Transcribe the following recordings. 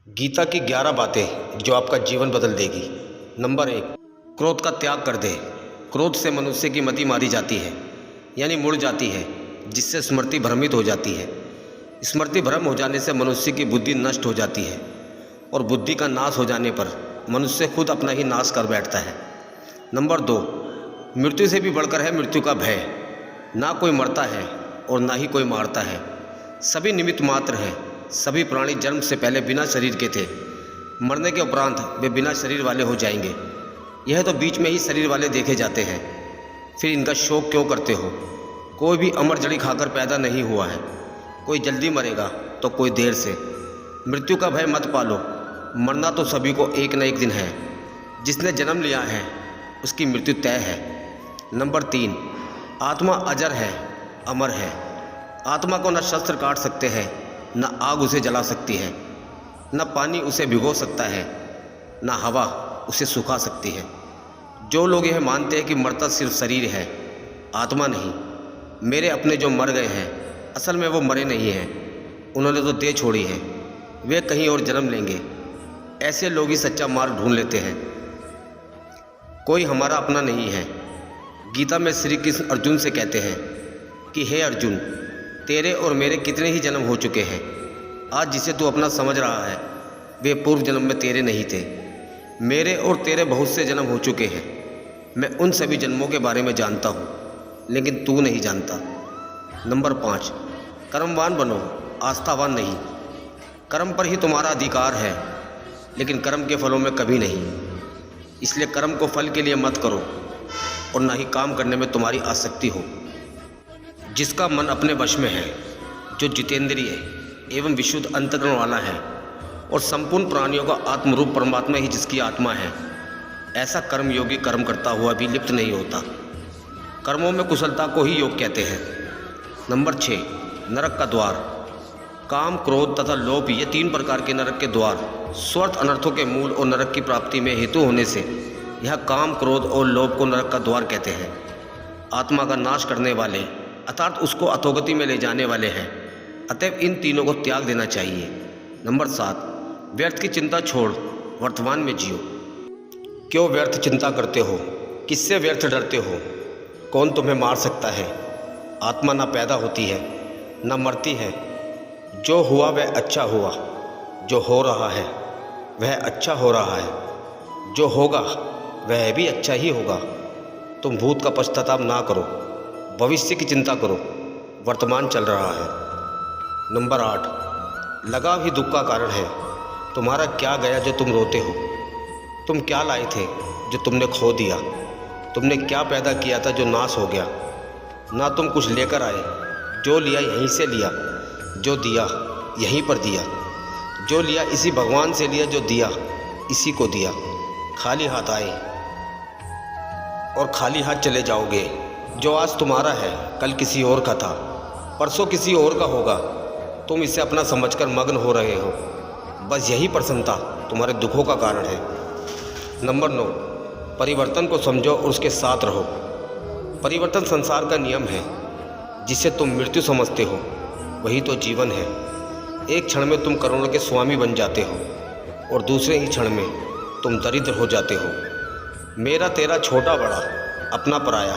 गीता की 11 बातें जो आपका जीवन बदल देगी। नंबर 1, क्रोध का त्याग कर दे। क्रोध से मनुष्य की मति मारी जाती है, यानी मुड़ जाती है, जिससे स्मृति भ्रमित हो जाती है। स्मृति भ्रम हो जाने से मनुष्य की बुद्धि नष्ट हो जाती है, और बुद्धि का नाश हो जाने पर मनुष्य खुद अपना ही नाश कर बैठता है। नंबर 2, मृत्यु से भी बढ़कर है मृत्यु का भय। ना कोई मरता है और ना ही कोई मारता है, सभी निमित्त मात्र हैं। सभी प्राणी जन्म से पहले बिना शरीर के थे, मरने के उपरांत वे बिना शरीर वाले हो जाएंगे। यह तो बीच में ही शरीर वाले देखे जाते हैं, फिर इनका शोक क्यों करते हो? कोई भी अमर जड़ी खाकर पैदा नहीं हुआ है, कोई जल्दी मरेगा तो कोई देर से। मृत्यु का भय मत पालो, मरना तो सभी को एक न एक दिन है। जिसने जन्म लिया है उसकी मृत्यु तय है। नंबर 3, आत्मा अजर है, अमर है। आत्मा को न शस्त्र काट सकते हैं, न आग उसे जला सकती है, न पानी उसे भिगो सकता है, न हवा उसे सुखा सकती है। जो लोग यह मानते हैं कि मरता सिर्फ शरीर है, आत्मा नहीं, मेरे अपने जो मर गए हैं असल में वो मरे नहीं हैं, उन्होंने तो देह छोड़ी है, वे कहीं और जन्म लेंगे। ऐसे लोग ही सच्चा मार्ग ढूंढ लेते हैं। कोई हमारा अपना नहीं है। गीता में श्री कृष्ण अर्जुन से कहते हैं कि हे अर्जुन, तेरे और मेरे कितने ही जन्म हो चुके हैं। आज जिसे तू अपना समझ रहा है वे पूर्व जन्म में तेरे नहीं थे। मेरे और तेरे बहुत से जन्म हो चुके हैं। मैं उन सभी जन्मों के बारे में जानता हूँ, लेकिन तू नहीं जानता। नंबर 5, कर्मवान बनो, आस्थावान नहीं। कर्म पर ही तुम्हारा अधिकार है, लेकिन कर्म के फलों में कभी नहीं। इसलिए कर्म को फल के लिए मत करो, और ना ही काम करने में तुम्हारी आसक्ति हो। जिसका मन अपने वश में है, जो जितेंद्रिय एवं विशुद्ध अंतःकरण वाला है, और संपूर्ण प्राणियों का आत्मरूप परमात्मा ही जिसकी आत्मा है, ऐसा कर्मयोगी कर्म करता हुआ भी लिप्त नहीं होता। कर्मों में कुशलता को ही योग कहते हैं। नंबर 6, नरक का द्वार। काम, क्रोध तथा लोभ, ये 3 प्रकार के नरक के द्वार स्वार्थ अनर्थों के मूल और नरक की प्राप्ति में हेतु होने से यह काम, क्रोध और लोभ को नरक का द्वार कहते हैं। आत्मा का नाश करने वाले अर्थात उसको अधोगति में ले जाने वाले हैं। अतएव इन तीनों को त्याग देना चाहिए। नंबर 7, व्यर्थ की चिंता छोड़, वर्तमान में जियो। क्यों व्यर्थ चिंता करते हो? किससे व्यर्थ डरते हो? कौन तुम्हें मार सकता है? आत्मा ना पैदा होती है, ना मरती है। जो हुआ वह अच्छा हुआ, जो हो रहा है वह अच्छा हो रहा है, जो होगा वह भी अच्छा ही होगा। तुम भूत का पश्चाताप ना करो, भविष्य की चिंता करो, वर्तमान चल रहा है। नंबर 8, लगाव ही दुख का कारण है। तुम्हारा क्या गया जो तुम रोते हो? तुम क्या लाए थे जो तुमने खो दिया? तुमने क्या पैदा किया था जो नाश हो गया? ना तुम कुछ लेकर आए, जो लिया यहीं से लिया, जो दिया यहीं पर दिया। जो लिया इसी भगवान से लिया, जो दिया इसी को दिया। खाली हाथ आए और खाली हाथ चले जाओगे। जो आज तुम्हारा है कल किसी और का था, परसों किसी और का होगा। तुम इसे अपना समझकर मग्न हो रहे हो। बस यही प्रसन्नता तुम्हारे दुखों का कारण है। नंबर 9, परिवर्तन को समझो और उसके साथ रहो। परिवर्तन संसार का नियम है। जिसे तुम मृत्यु समझते हो वही तो जीवन है। एक क्षण में तुम करोड़ों के स्वामी बन जाते हो, और दूसरे ही क्षण में तुम दरिद्र हो जाते हो। मेरा तेरा छोटा बड़ा, अपना पराया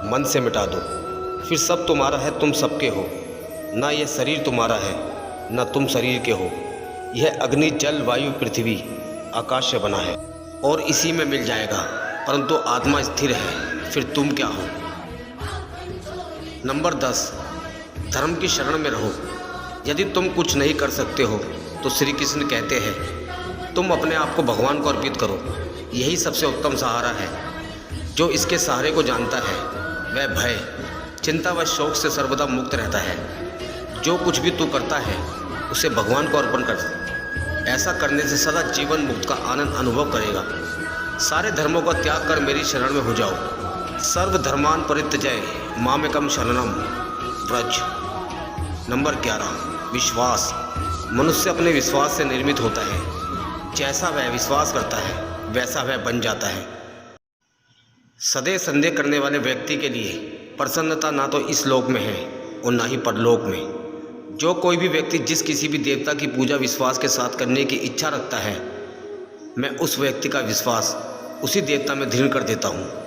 मन से मिटा दो, फिर सब तुम्हारा है, तुम सबके हो। ना यह शरीर तुम्हारा है, ना तुम शरीर के हो। यह अग्नि, जल, वायु, पृथ्वी, आकाश से बना है और इसी में मिल जाएगा। परंतु आत्मा स्थिर है, फिर तुम क्या हो? नंबर 10, धर्म की शरण में रहो। यदि तुम कुछ नहीं कर सकते हो तो श्री कृष्ण कहते हैं तुम अपने आप को भगवान को अर्पित करो। यही सबसे उत्तम सहारा है। जो इसके सहारे को जानता है वह भय, चिंता व शोक से सर्वदा मुक्त रहता है। जो कुछ भी तू करता है उसे भगवान को अर्पण कर। ऐसा करने से सदा जीवन मुक्त का आनंद अनुभव करेगा। सारे धर्मों का त्याग कर मेरी शरण में हो जाओ। सर्वधर्मान परित्यज्य मामेकम शरणम व्रज। नंबर 11, विश्वास। मनुष्य अपने विश्वास से निर्मित होता है। जैसा वह विश्वास करता है वैसा वह बन जाता है। सदैव संदेह करने वाले व्यक्ति के लिए प्रसन्नता ना तो इस लोक में है और ना ही परलोक में। जो कोई भी व्यक्ति जिस किसी भी देवता की पूजा विश्वास के साथ करने की इच्छा रखता है, मैं उस व्यक्ति का विश्वास उसी देवता में दृढ़ कर देता हूँ।